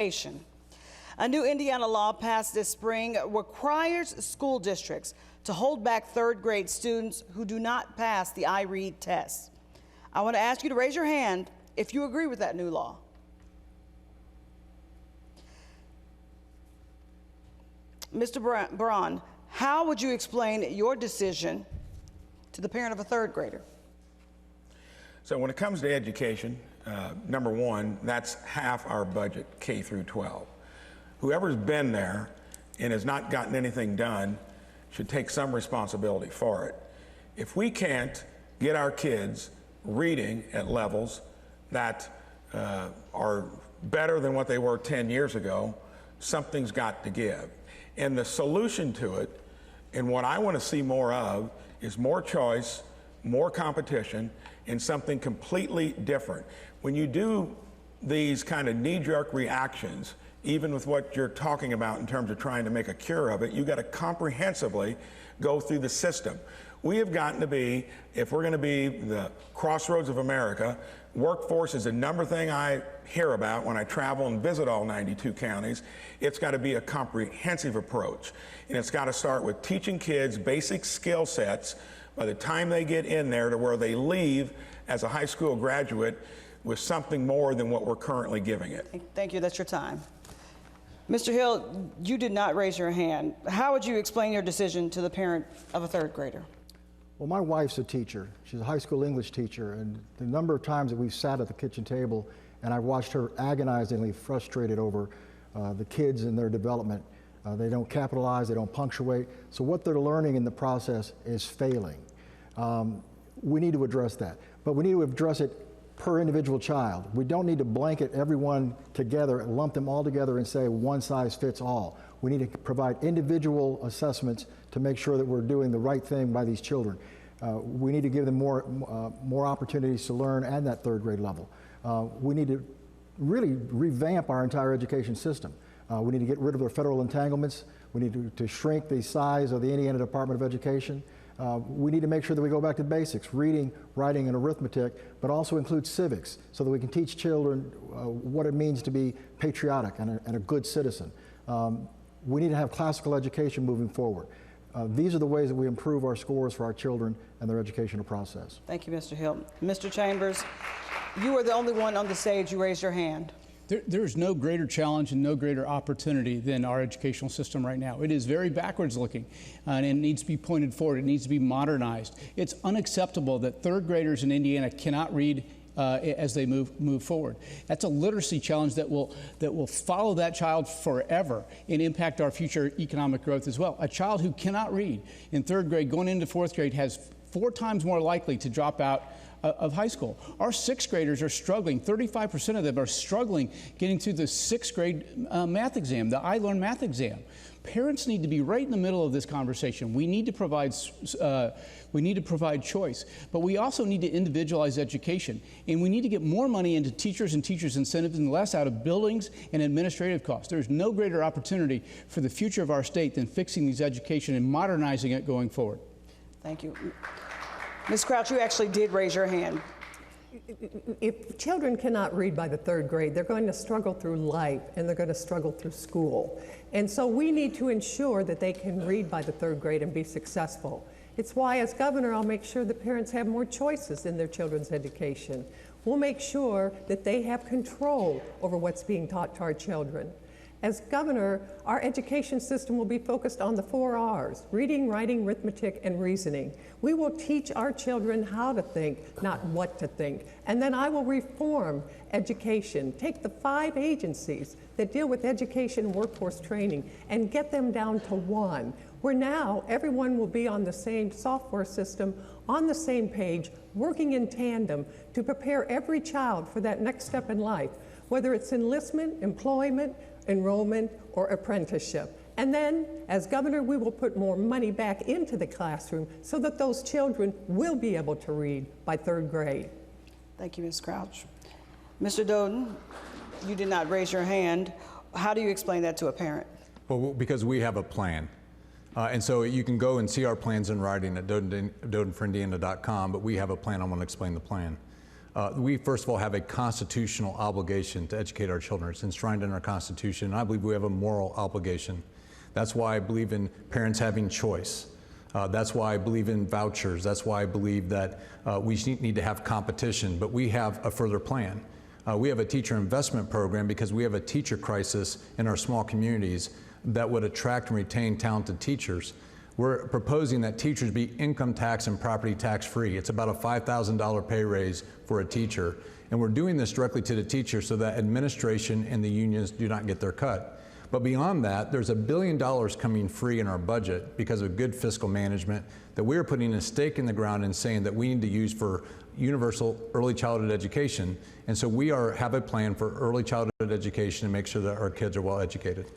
A new Indiana law passed this spring requires school districts to hold back third grade students who do not pass the iRead test. I want to ask you to raise your hand if you agree with that new law. Mr. Braun, how would you explain your decision to the parent of a third grader? So when it comes to education, number one, that's half our budget, K through 12. Whoever's been there and has not gotten anything done should take some responsibility for it. If we can't get our kids reading at levels that are better than what they were 10 years ago, something's got to give. And the solution to it, and what I want to see more of, is more choice, more competition, and something completely different. When you do these kind of knee-jerk reactions, even with what you're talking about in terms of trying to make a cure of it, you got to comprehensively go through the system. We have gotten to be, if we're going to be the crossroads of America, workforce is the number thing I hear about when I travel and visit all 92 counties. It's got to be a comprehensive approach. And it's got to start with teaching kids basic skill sets by the time they get in there to where they leave as a high school graduate with something more than what we're currently giving it. Thank you. That's your time. Mr. Hill, you did not raise your hand. How would you explain your decision to the parent of a third grader? Well, my wife's a teacher. She's a high school English teacher, and the number of times that we've sat at the kitchen table and I've watched her agonizingly frustrated over the kids and their development. They don't capitalize, they don't punctuate, so what they're learning in the process is failing. We need to address that, but we need to address it per individual child. We don't need to blanket everyone together and lump them all together and say one size fits all. We need to provide individual assessments to make sure that we're doing the right thing by these children. We need to give them more opportunities to learn at that third grade level. We need to really revamp our entire education system. We need to get rid of the federal entanglements. We need to shrink the size of the Indiana Department of Education. We need to make sure that we go back to basics, reading, writing, and arithmetic, but also include civics so that we can teach children what it means to be patriotic and a good citizen. We need to have classical education moving forward. These are the ways that we improve our scores for our children and their educational process. Thank you, Mr. Hill. Mr. Chambers, you are the only one on the stage. You raised your hand. There is no greater challenge and no greater opportunity than our educational system right now. It is very backwards looking, and it needs to be pointed forward. It needs to be modernized. It's unacceptable that third graders in Indiana cannot read as they move forward. That's a literacy challenge that will follow that child forever and impact our future economic growth as well. A child who cannot read in third grade going into fourth grade has 4 times more likely to drop out of high school. Our sixth graders are struggling. 35% of them are struggling getting through the sixth grade math exam, the iLearn math exam. Parents need to be right in the middle of this conversation. We need to provide choice, but we also need to individualize education, and we need to get more money into teachers and teachers' incentives and less out of buildings and administrative costs. There's no greater opportunity for the future of our state than fixing these education and modernizing it going forward. Thank you. Ms. Crouch, you actually did raise your hand. If children cannot read by the third grade, they're going to struggle through life and they're going to struggle through school. And so we need to ensure that they can read by the third grade and be successful. It's why, as governor, I'll make sure that parents have more choices in their children's education. We'll make sure that they have control over what's being taught to our children. As governor, our education system will be focused on the 4 R's: reading, writing, arithmetic, and reasoning. We will teach our children how to think, not what to think. And then I will reform education, take the 5 agencies that deal with education and workforce training and get them down to 1, where now everyone will be on the same software system, on the same page, working in tandem to prepare every child for that next step in life, whether it's enlistment, employment, enrollment, or apprenticeship. And then, as governor, we will put more money back into the classroom so that those children will be able to read by third grade. Thank you, Ms. Crouch. Mr. Doden, you did not raise your hand. How do you explain that to a parent? Well, because we have a plan. And so you can go and see our plans in writing at dodenforindiana.com, but we have a plan. I want to explain the plan. We, first of all, have a constitutional obligation to educate our children. It's enshrined in our Constitution, and I believe we have a moral obligation. That's why I believe in parents having choice. That's why I believe in vouchers. That's why I believe that we need to have competition, but we have a further plan. We have a teacher investment program because we have a teacher crisis in our small communities that would attract and retain talented teachers. We're proposing that teachers be income tax and property tax free. It's about a $5,000 pay raise for a teacher. And we're doing this directly to the teacher so that administration and the unions do not get their cut. But beyond that, there's $1 billion coming free in our budget because of good fiscal management that we're putting a stake in the ground and saying that we need to use for universal early childhood education. And so we have a plan for early childhood education to make sure that our kids are well educated.